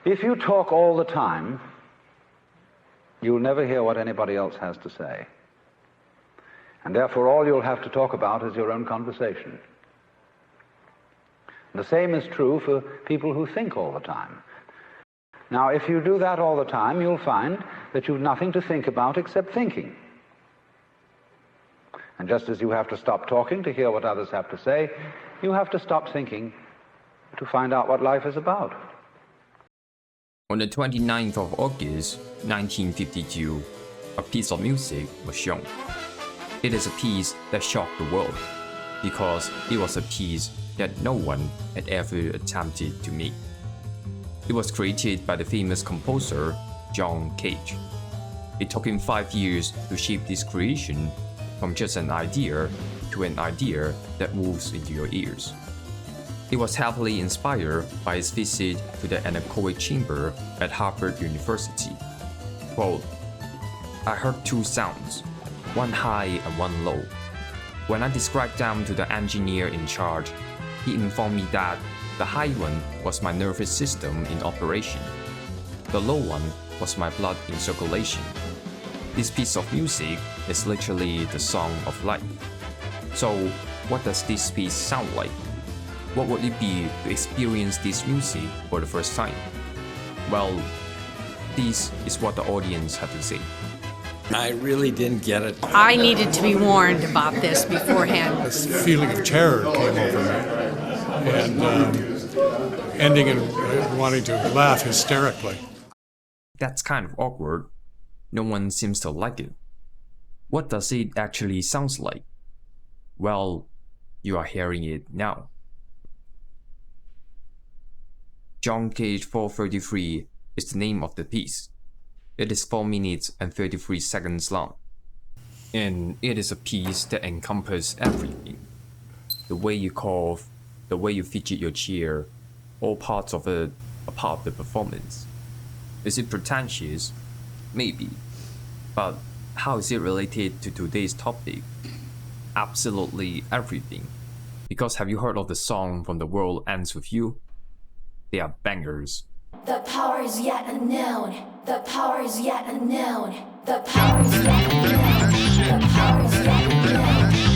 If you talk all the time, you'll never hear what anybody else has to say. And therefore all you'll have to talk about is your own conversation. The same is true for people who think all the time. Now, if you do that all the time, you'll find that you've nothing to think about except thinking. And just as you have to stop talking to hear what others have to say, you have to stop thinking to find out what life is about. On the 29th of August, 1952, a piece of music was shown. It is a piece that shocked the world, because it was a piece that no one had ever attempted to make. It was created by the famous composer John Cage. It took him 5 years to shape this creation from just an idea to an idea that moves into your ears. It was heavily inspired by his visit to the anechoic chamber at Harvard University. Quote, "I heard two sounds, one high and one low. When I described them to the engineer in charge, he informed me that the high one was my nervous system in operation. The low one was my blood in circulation. This piece of music is literally the song of life. So, what does this piece sound like? What would it be to experience this music for the first time? Well, this is what the audience had to say." I really didn't get it. I needed to be warned about this beforehand. This feeling of terror came over me, and ending in wanting to laugh hysterically. That's kind of awkward. No one seems to like it. What does it actually sound like? Well, you are hearing it now. John Cage 433 is the name of the piece. It is 4 minutes and 33 seconds long. And it is a piece that encompasses everything. The way you cough, the way you fidget your chair, all parts of it are part of the performance. Is it pretentious? Maybe. But how is it related to today's topic? Absolutely everything. Because have you heard of the song From the World Ends With You? They are bangers. The power is yet unknown. The power is yet unknown. The power is yet unknown. The power is yet unknown. The power is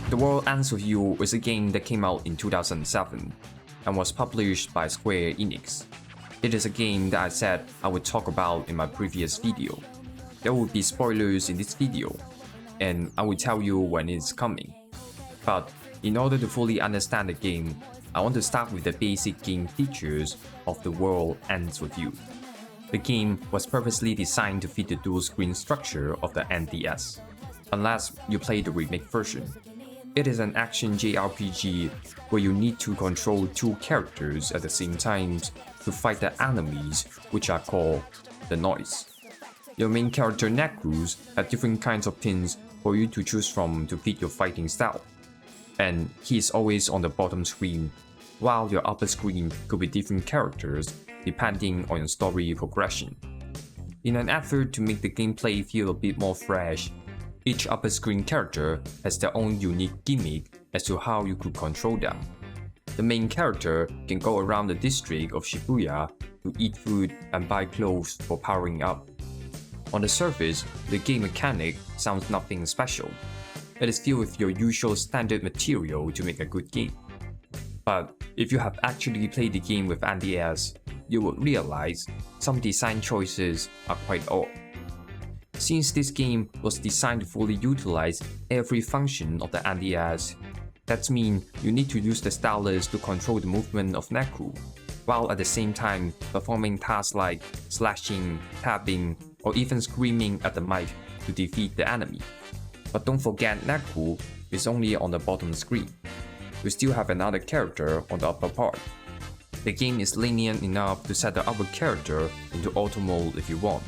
The World Ends With You is a game that came out in 2007 and was published by Square Enix. It is a game that I said I would talk about in my previous video. There will be spoilers in this video, and I will tell you when it's coming. But in order to fully understand the game, I want to start with the basic game features of The World Ends With You. The game was purposely designed to fit the dual screen structure of the NDS, unless you play the remake version. It is an action JRPG where you need to control two characters at the same time to fight the enemies, which are called the Noise. Your main character Neku have different kinds of pins for you to choose from to fit your fighting style, and he is always on the bottom screen, while your upper screen could be different characters depending on your story progression. In an effort to make the gameplay feel a bit more fresh, each upper screen character has their own unique gimmick as to how you could control them. The main character can go around the district of Shibuya to eat food and buy clothes for powering up. On the surface, the game mechanic sounds nothing special. It is filled with your usual standard material to make a good game. But if you have actually played the game with NDS, you would realize some design choices are quite odd. Since this game was designed to fully utilize every function of the NDS, that means you need to use the stylus to control the movement of Neku, while at the same time performing tasks like slashing, tapping, or even screaming at the mic to defeat the enemy. But don't forget Neku is only on the bottom screen. You still have another character on the upper part. The game is lenient enough to set the upper character into auto mode if you want.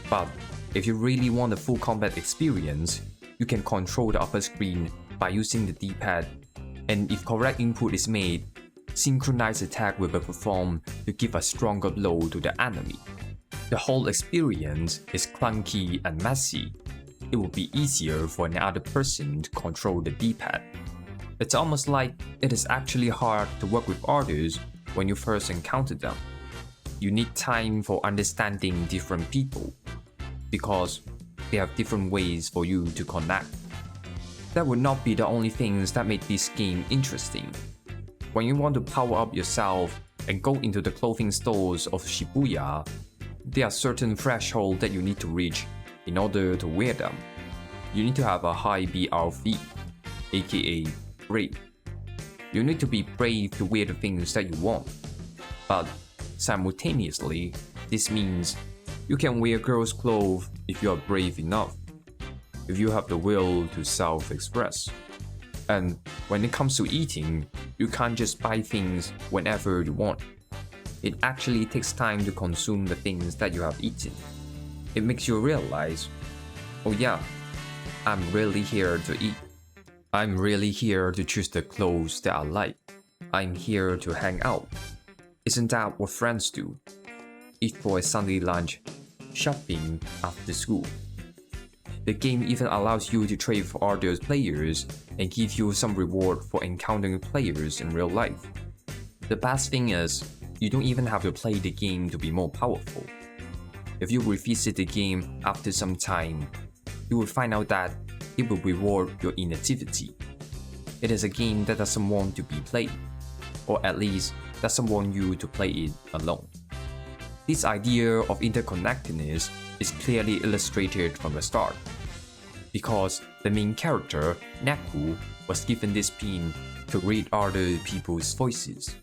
But if you really want a full combat experience, you can control the upper screen by using the D-pad, and if correct input is made, synchronize attack will be performed to give a stronger blow to the enemy. The whole experience is clunky and messy. it would be easier for another person to control the D-pad. It's almost like it is actually hard to work with others when you first encounter them. You need time for understanding different people, because they have different ways for you to connect. That would not be the only things that make this game interesting. When you want to power up yourself and go into the clothing stores of Shibuya, there are certain thresholds that you need to reach in order to wear them. You need to have a high BRV, aka brave. You need to be brave to wear the things that you want. But simultaneously, this means you can wear girls' clothes if you are brave enough, if you have the will to self-express. And when it comes to eating, you can't just buy things whenever you want. It actually takes time to consume the things that you have eaten. It makes you realize, oh yeah, I'm really here to eat. I'm really here to choose the clothes that I like. I'm here to hang out. Isn't that what friends do? Eat for a Sunday lunch, shopping after school. The game even allows you to trade for other players and give you some reward for encountering players in real life. The best thing is, you don't even have to play the game to be more powerful. If you revisit the game after some time, you will find out that it will reward your inactivity. It is a game that doesn't want to be played, or at least doesn't want you to play it alone. This idea of interconnectedness is clearly illustrated from the start, because the main character, Neku, was given this pin to read other people's voices.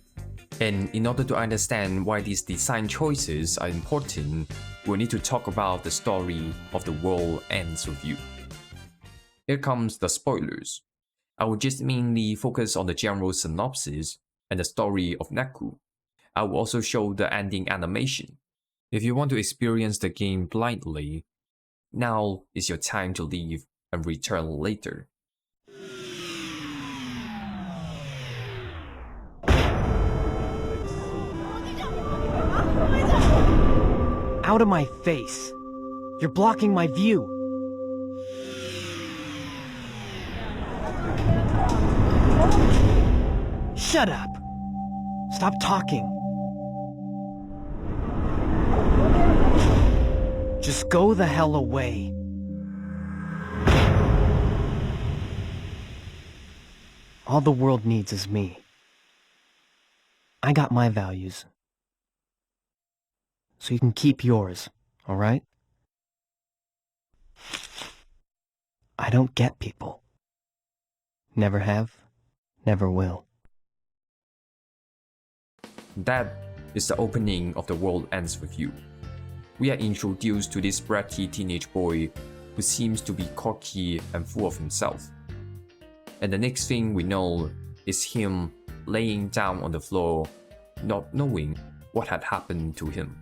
And in order to understand why these design choices are important, we need to talk about the story of The World Ends With You. Here comes the spoilers. I will just mainly focus on the general synopsis and the story of Neku. I will also show the ending animation. If you want to experience the game blindly, now is your time to leave and return later. Out of my face! You're blocking my view! Shut up! Stop talking! Just go the hell away. All the world needs is me. I got my values. So you can keep yours, alright? I don't get people. Never have, never will. That is the opening of The World Ends With You. We are introduced to this bratty teenage boy who seems to be cocky and full of himself. And the next thing we know is him laying down on the floor, not knowing what had happened to him.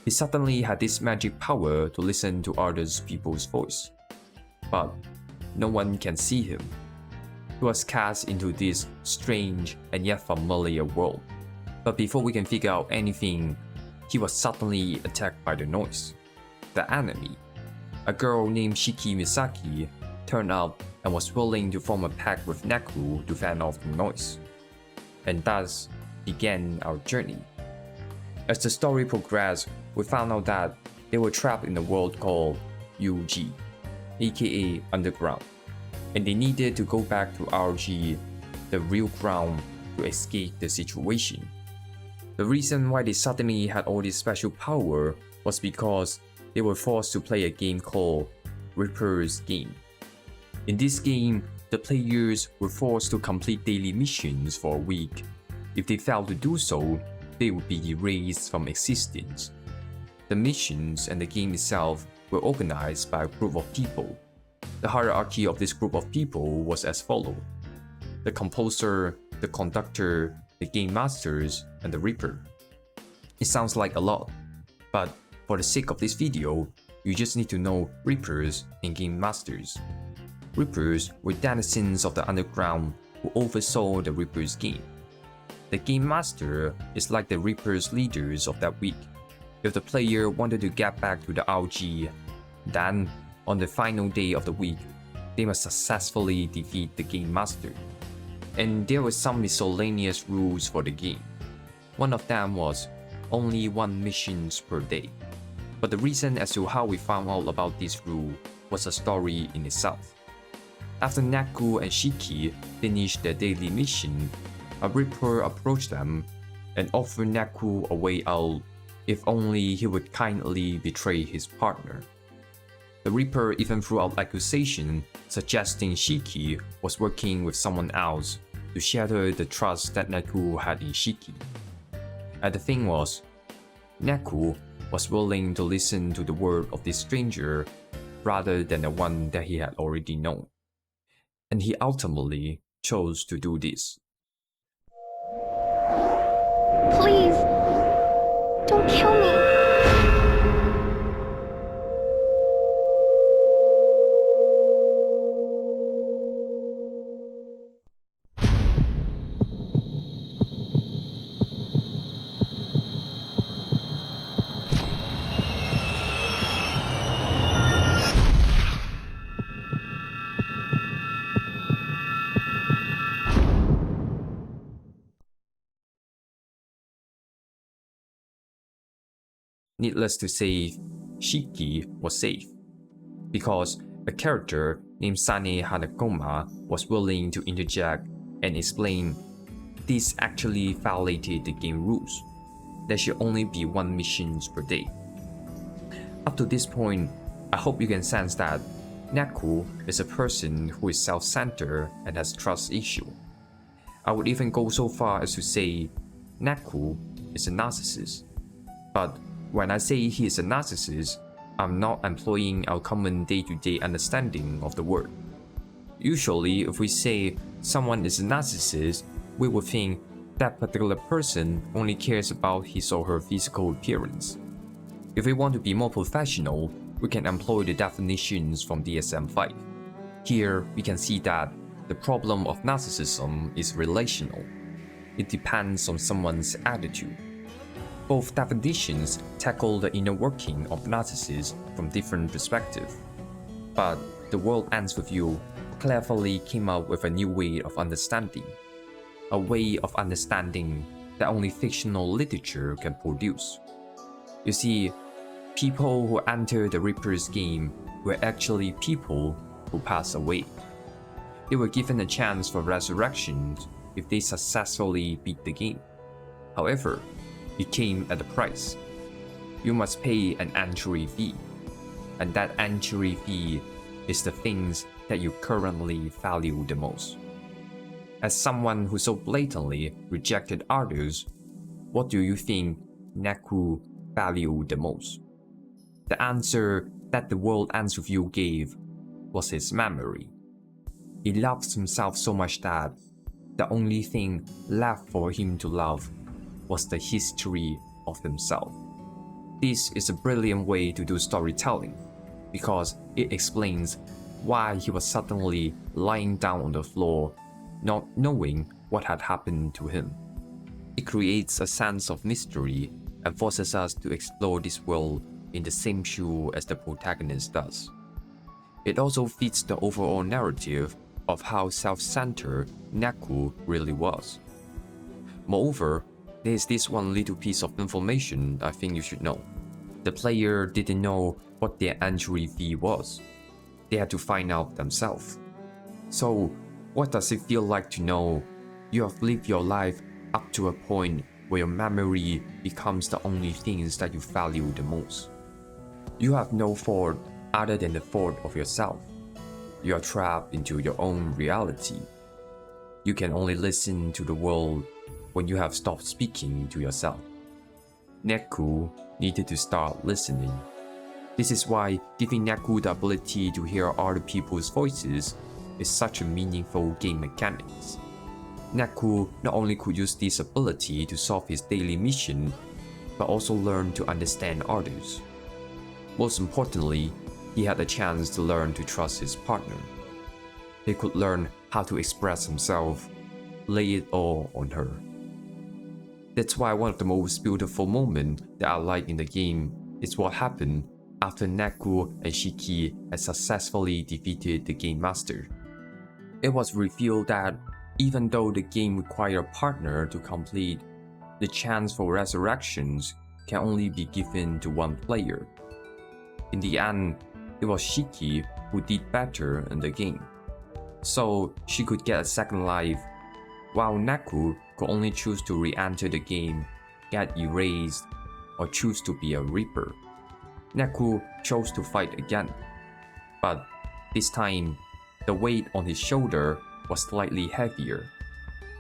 He suddenly had this magic power to listen to other people's voice, but no one can see him. He was cast into this strange and yet familiar world. But before we can figure out anything, he was suddenly attacked by the noise. The enemy, a girl named Shiki Misaki, turned up and was willing to form a pact with Neku to fend off the noise. And thus began our journey. As the story progressed, we found out that they were trapped in a world called UG, aka Underground, and they needed to go back to RG, the real ground, to escape the situation. The reason why they suddenly had all this special power was because they were forced to play a game called Reaper's Game. In this game, the players were forced to complete daily missions for a week. If they failed to do so, they would be erased from existence. The missions and the game itself were organized by a group of people. The hierarchy of this group of people was as follows: the composer, the conductor, the game masters, and the Reaper. It sounds like a lot, but for the sake of this video, you just need to know Reapers and Game Masters. Reapers were denizens of the underground who oversaw the Reaper's game. The Game Master is like the Reaper's leaders of that week. If the player wanted to get back to the RG, then on the final day of the week, they must successfully defeat the Game Master. And there were some miscellaneous rules for the game. One of them was only 1 missions per day. But the reason as to how we found out about this rule was a story in itself. After Neku and Shiki finished their daily mission, a Reaper approached them and offered Neku a way out if only he would kindly betray his partner. The Reaper even threw out accusations suggesting Shiki was working with someone else to shatter the trust that Neku had in Shiki. And the thing was, Neku was willing to listen to the word of this stranger rather than the one that he had already known. And he ultimately chose to do this. Please, don't kill me. Needless to say, Shiki was safe, because a character named Sane Hanakoma was willing to interject and explain this actually violated the game rules. There should only be 1 mission per day. Up to this point, I hope you can sense that Neku is a person who is self-centered and has trust issues. I would even go so far as to say Neku is a narcissist. But when I say he is a narcissist, I'm not employing our common day-to-day understanding of the word. Usually, if we say someone is a narcissist, we would think that particular person only cares about his or her physical appearance. If we want to be more professional, we can employ the definitions from DSM-5. Here, we can see that the problem of narcissism is relational. It depends on someone's attitude. Both definitions tackle the inner working of narcissists from different perspectives. But The World Ends With You cleverly came up with a new way of understanding. A way of understanding that only fictional literature can produce. You see, people who enter the Reaper's game were actually people who passed away. They were given a chance for resurrection if they successfully beat the game. However, it came at a price. You must pay an entry fee, and that entry fee is the things that you currently value the most. As someone who so blatantly rejected others, what do you think Neku valued the most? The answer that The World Ends With You gave was his memory. He loved himself so much that the only thing left for him to love was the history of himself. This is a brilliant way to do storytelling, because it explains why he was suddenly lying down on the floor, not knowing what had happened to him. It creates a sense of mystery and forces us to explore this world in the same shoe as the protagonist does. It also fits the overall narrative of how self-centered Neku really was. Moreover, there is this one little piece of information I think you should know. The player didn't know what their entry fee was. They had to find out themselves. So, what does it feel like to know you have lived your life up to a point where your memory becomes the only things that you value the most? You have no thought other than the thought of yourself. You are trapped into your own reality. You can only listen to the world when you have stopped speaking to yourself. Neku needed to start listening. This is why giving Neku the ability to hear other people's voices is such a meaningful game mechanic. Neku not only could use this ability to solve his daily mission, but also learn to understand others. Most importantly, he had a chance to learn to trust his partner. He could learn how to express himself, lay it all on her. That's why one of the most beautiful moments that I like in the game is what happened after Neku and Shiki had successfully defeated the Game Master. It was revealed that even though the game required a partner to complete, the chance for resurrections can only be given to one player. In the end, it was Shiki who did better in the game, so she could get a second life, while Neku could only choose to re-enter the game, get erased, or choose to be a Reaper. Neku chose to fight again, but this time, the weight on his shoulder was slightly heavier,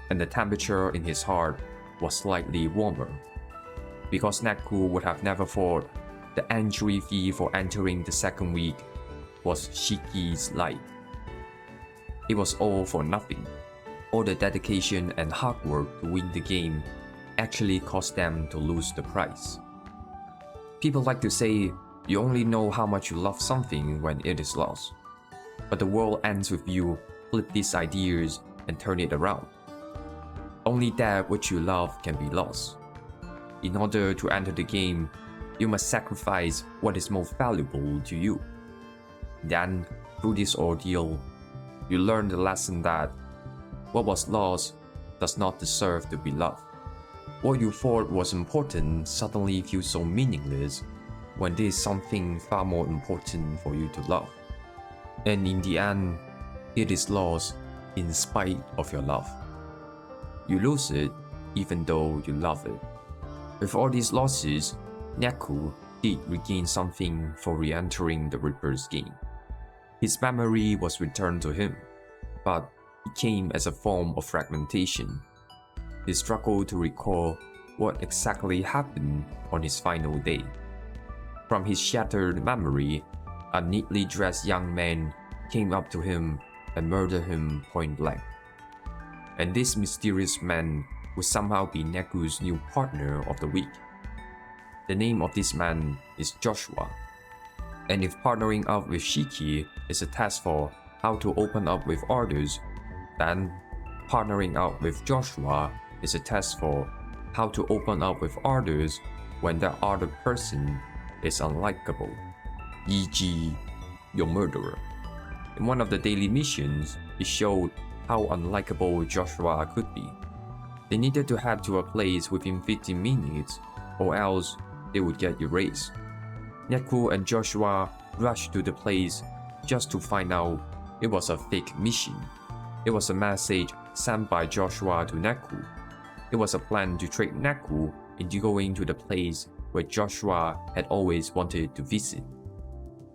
and the temperature in his heart was slightly warmer. Because Neku would have never thought the entry fee for entering the second week was Shiki's life. It was all for nothing. All the dedication and hard work to win the game actually caused them to lose the prize. People like to say you only know how much you love something when it is lost. But the world ends with you flip these ideas and turn it around. Only that which you love can be lost. In order to enter the game, you must sacrifice what is most valuable to you. Then, through this ordeal, you learn the lesson that what was lost does not deserve to be loved. What you thought was important suddenly feels so meaningless when there is something far more important for you to love. And in the end, it is lost in spite of your love. You lose it even though you love it. With all these losses, Neku did regain something for re-entering the Reaper's game. His memory was returned to him, but it came as a form of fragmentation. He struggled to recall what exactly happened on his final day. From his shattered memory, a neatly dressed young man came up to him and murdered him point blank. And this mysterious man would somehow be Neku's new partner of the week. The name of this man is Joshua. And if partnering up with Shiki is a test for how to open up with others, then partnering up with Joshua is a test for how to open up with others when that other person is unlikable, e.g., your murderer. In one of the daily missions, it showed how unlikable Joshua could be. They needed to head to a place within 15 minutes, or else they would get erased. Neku and Joshua rushed to the place just to find out it was a fake mission. It was a message sent by Joshua to Neku. It was a plan to trick Neku into going to the place where Joshua had always wanted to visit.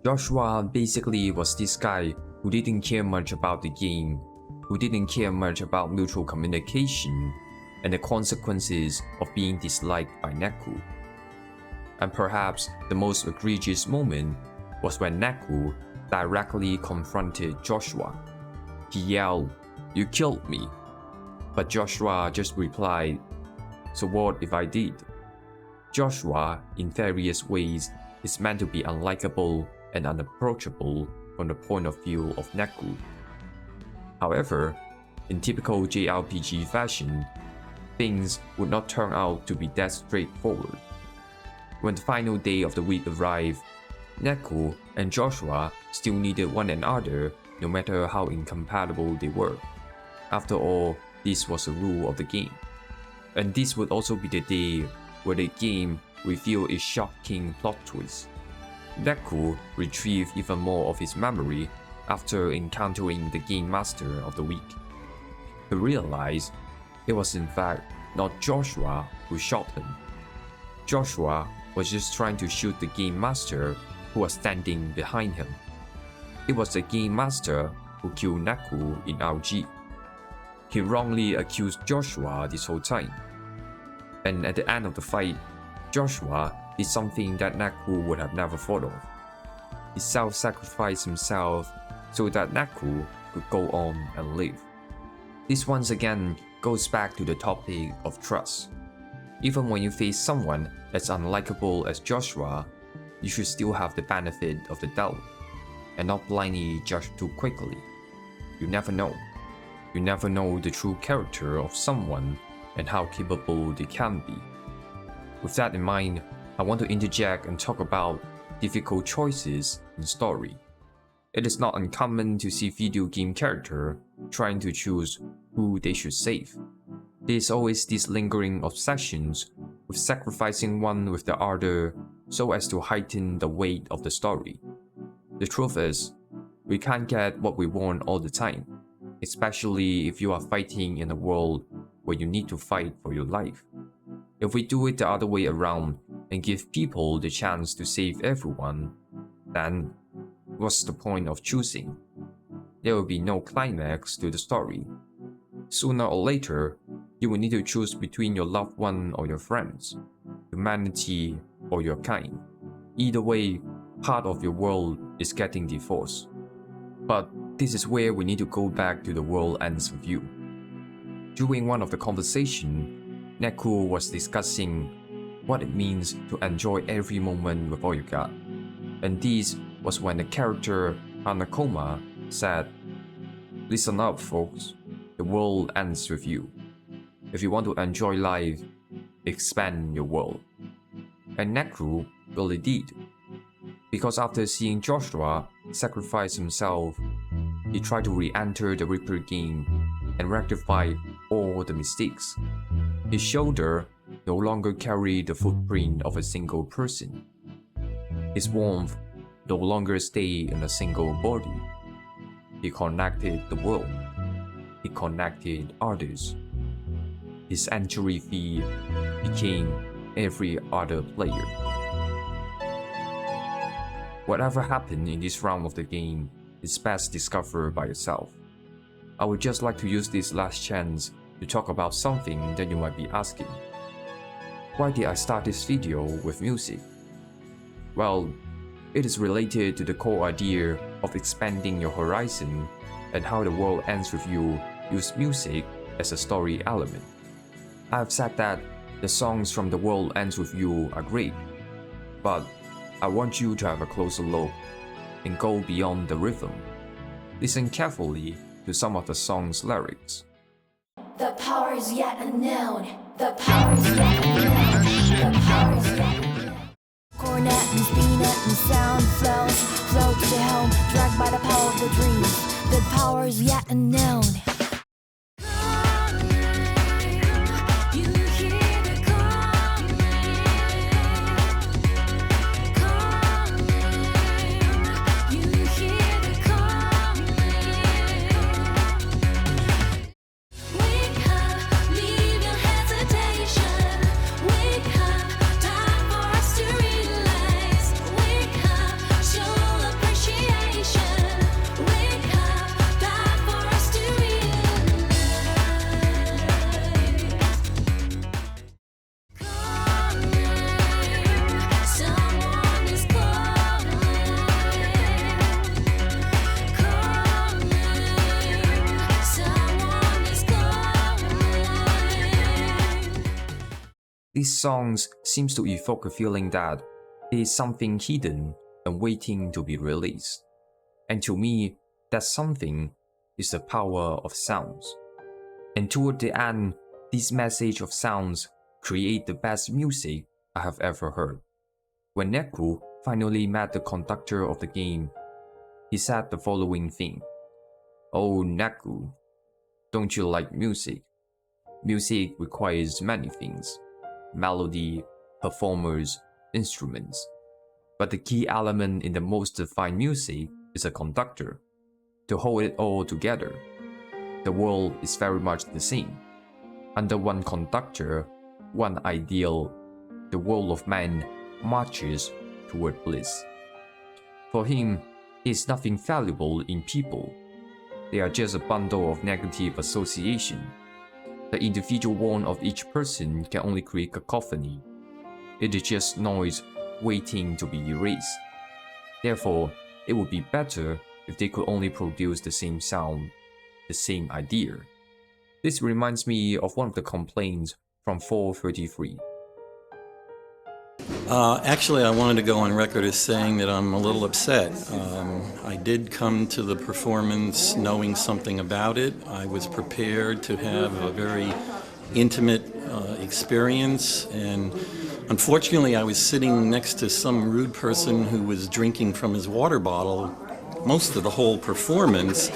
Joshua basically was this guy who didn't care much about the game, who didn't care much about mutual communication and the consequences of being disliked by Neku. And perhaps the most egregious moment was when Neku directly confronted Joshua. He yelled, "You killed me." But Joshua just replied, "So what if I did?" Joshua, in various ways, is meant to be unlikable and unapproachable from the point of view of Neku. However, in typical JRPG fashion, things would not turn out to be that straightforward. When the final day of the week arrived, Neku and Joshua still needed one another no matter how incompatible they were. After all, this was a rule of the game. And this would also be the day where the game revealed a shocking plot twist. Neku retrieved even more of his memory after encountering the Game Master of the week. He realized it was in fact not Joshua who shot him. Joshua was just trying to shoot the Game Master who was standing behind him. It was the Game Master who killed Neku in RG. He wrongly accused Joshua this whole time. And at the end of the fight, Joshua did something that Neku would have never thought of. He self-sacrificed himself so that Neku could go on and live. This once again goes back to the topic of trust. Even when you face someone as unlikable as Joshua, you should still have the benefit of the doubt, and not blindly judge too quickly. You never know. You never know the true character of someone and how capable they can be. With that in mind, I want to interject and talk about difficult choices in story. It is not uncommon to see video game characters trying to choose who they should save. There is always this lingering obsessions with sacrificing one with the other so as to heighten the weight of the story. The truth is, we can't get what we want all the time, especially if you are fighting in a world where you need to fight for your life. If we do it the other way around and give people the chance to save everyone, then what's the point of choosing? There will be no climax to the story. Sooner or later, you will need to choose between your loved one or your friends, humanity or your kind. Either way, part of your world is getting divorced. But this is where we need to go back to the world ends with you. During one of the conversations, Neku was discussing what it means to enjoy every moment with all you got. And this was when the character Hanakoma said, "Listen up, folks. The world ends with you. If you want to enjoy life, expand your world." And Neku really did. Because after seeing Joshua sacrifice himself, he tried to re-enter the Reaper game and rectify all the mistakes. His shoulder no longer carried the footprint of a single person. His warmth no longer stayed in a single body. He connected the world. He connected others. His entry fee became every other player. Whatever happened in this round of the game is best discovered by yourself. I would just like to use this last chance to talk about something that you might be asking. Why did I start this video with music? Well, it is related to the core idea of expanding your horizon and how the world ends with you use music as a story element. I have said that the songs from The World Ends With You are great, but I want you to have a closer look and go beyond the rhythm. Listen carefully to some of the song's lyrics. The power is yet unknown. The power is yet unknown. The power is yet unknown. Cornet and spinet and sound flows, float to home, dragged by the power of the dreams. The power is yet unknown. These songs seems to evoke a feeling that there is something hidden and waiting to be released. And to me, that something is the power of sounds. And toward the end, this message of sounds create the best music I have ever heard. When Neku finally met the conductor of the game, he said the following thing: "Oh Neku, don't you like music? Music requires many things. Melody, performers, instruments. But the key element in the most defined music is a conductor, to hold it all together. The world is very much the same. Under one conductor, one ideal, the world of man marches toward bliss." For him, there is nothing valuable in people. They are just a bundle of negative association. The individual want of each person can only create cacophony. It is just noise waiting to be erased. Therefore, it would be better if they could only produce the same sound, the same idea. This reminds me of one of the complaints from 433. Actually, I wanted to go on record as saying that I'm a little upset. I did come to the performance knowing something about it. I was prepared to have a very intimate experience, and Unfortunately, I was sitting next to some rude person who was drinking from his water bottle most of the whole performance,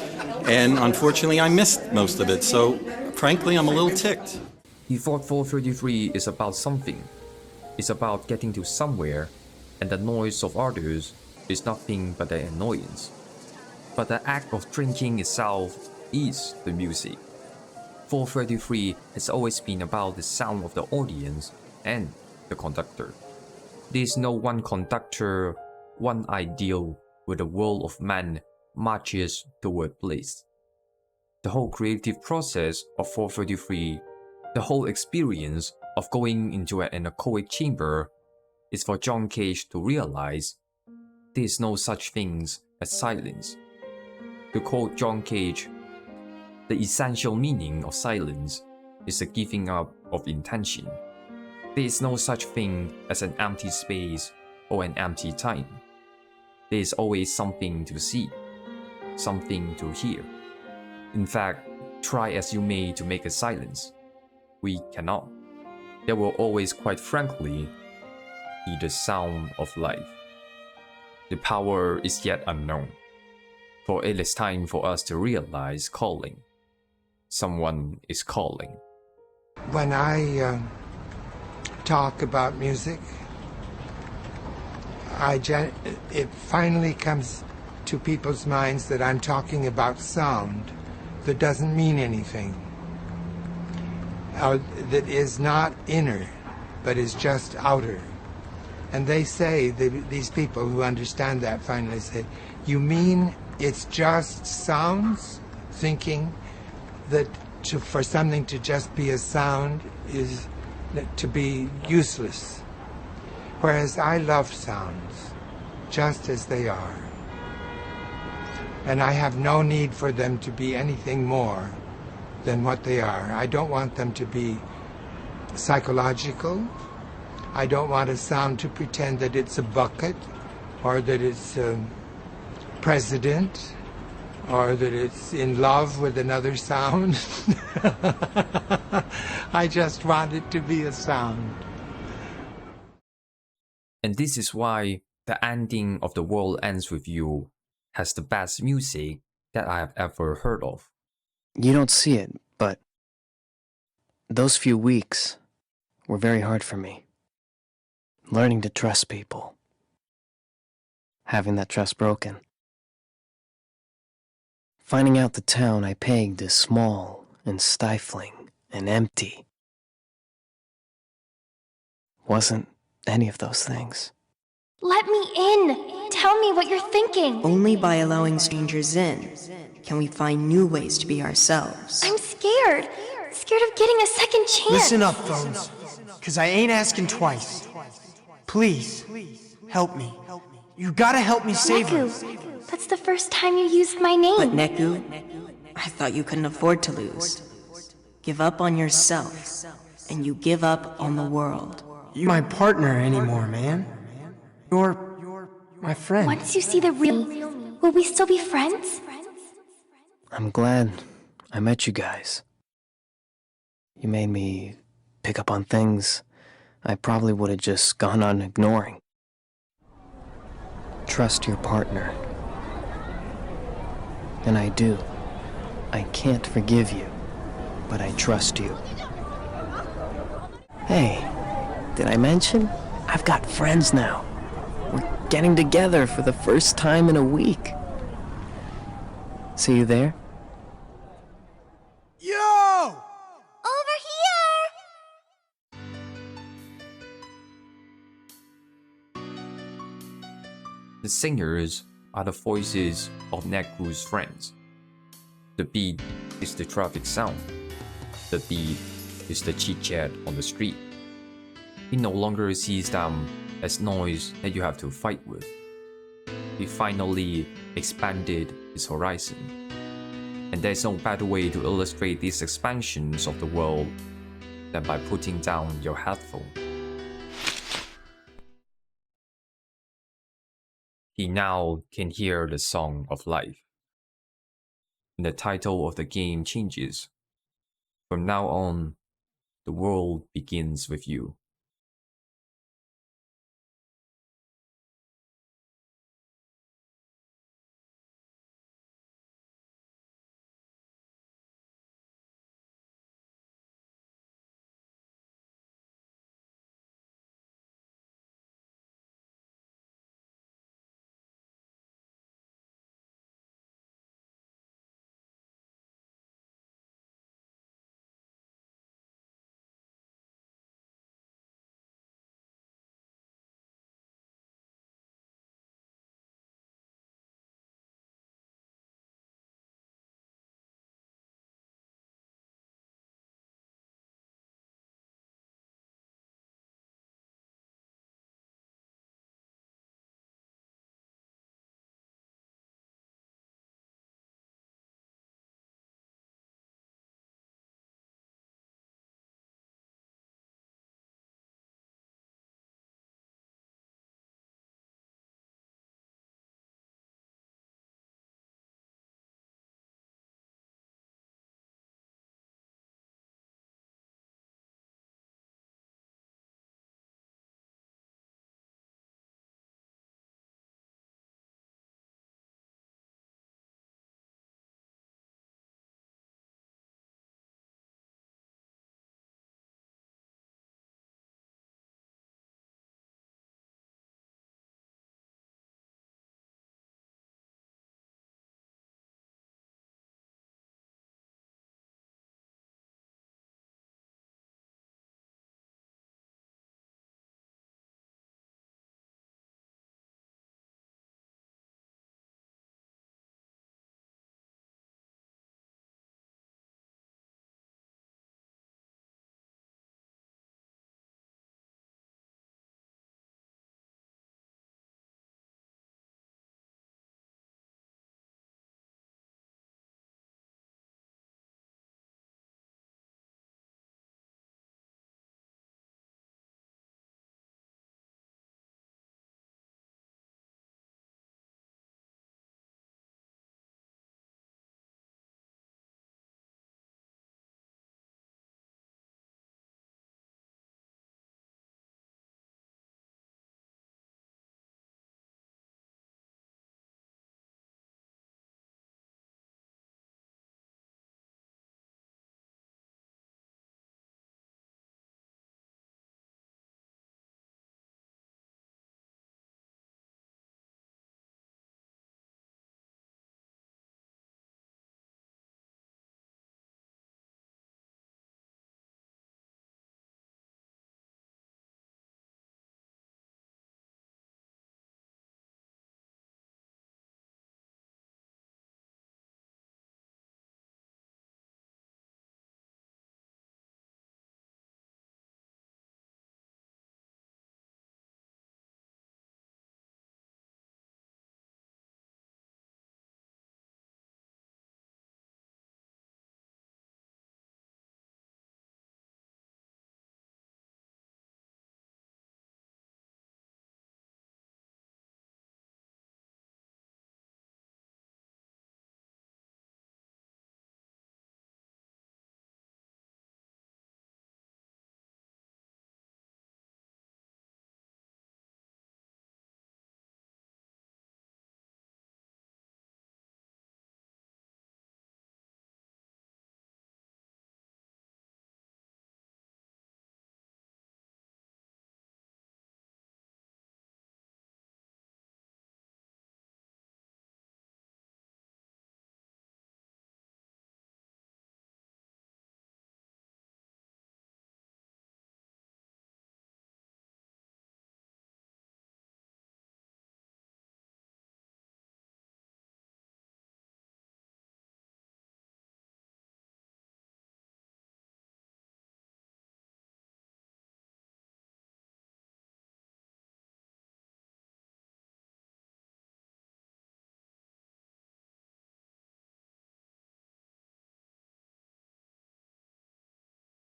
and unfortunately I missed most of it, so frankly I'm a little ticked. He thought 433 is about something. It's about getting to somewhere, and the noise of others is nothing but an annoyance. But the act of drinking itself is the music. 433 has always been about the sound of the audience and the conductor. There is no one conductor, one ideal where the world of man marches toward bliss. The whole creative process of 433, the whole experience of going into an anechoic chamber, is for John Cage to realize there is no such thing as silence. To quote John Cage, the essential meaning of silence is the giving up of intention. There is no such thing as an empty space or an empty time. There is always something to see, something to hear. In fact, try as you may to make a silence, we cannot. There will always, quite frankly, be the sound of life. The power is yet unknown, for it is time for us to realize calling. Someone is calling. When I talk about music, it finally comes to people's minds that I'm talking about sound that doesn't mean anything, that is not inner, but is just outer. And they say, these people who understand that finally say, you mean it's just sounds? Thinking that for something to just be a sound is to be useless. Whereas I love sounds, just as they are. And I have no need for them to be anything more than what they are. I don't want them to be psychological. I don't want a sound to pretend that it's a bucket, or that it's a president, or that it's in love with another sound. I just want it to be a sound. And this is why the ending of The World Ends With You has the best music that I have ever heard of. You don't see it, but those few weeks were very hard for me. Learning to trust people. Having that trust broken. Finding out the town I pegged is small and stifling and empty. Wasn't any of those things. Let me in! Tell me what you're thinking! Only by allowing strangers in can we find new ways to be ourselves. I'm scared. Scared of getting a second chance. Listen up, Phones, because I ain't asking twice. Please, help me. You gotta help me save her. Neku, that's the first time you used my name. But Neku, I thought you couldn't afford to lose. Give up on yourself, and you give up on the world. You're my partner anymore, man. You're my friend. Once you see the real me, will we still be friends? I'm glad I met you guys. You made me pick up on things I probably would have just gone on ignoring. Trust your partner. And I do. I can't forgive you, but I trust you. Hey, did I mention? I've got friends now. We're getting together for the first time in a week. See you there? Yo! Over here! The singers are the voices of Neku's friends. The beat is the traffic sound. The beat is the chit-chat on the street. He no longer sees them as noise that you have to fight with. He finally expanded his horizon. And there's no better way to illustrate these expansions of the world than by putting down your headphone. He now can hear the song of life. And the title of the game changes. From now on, the world begins with you.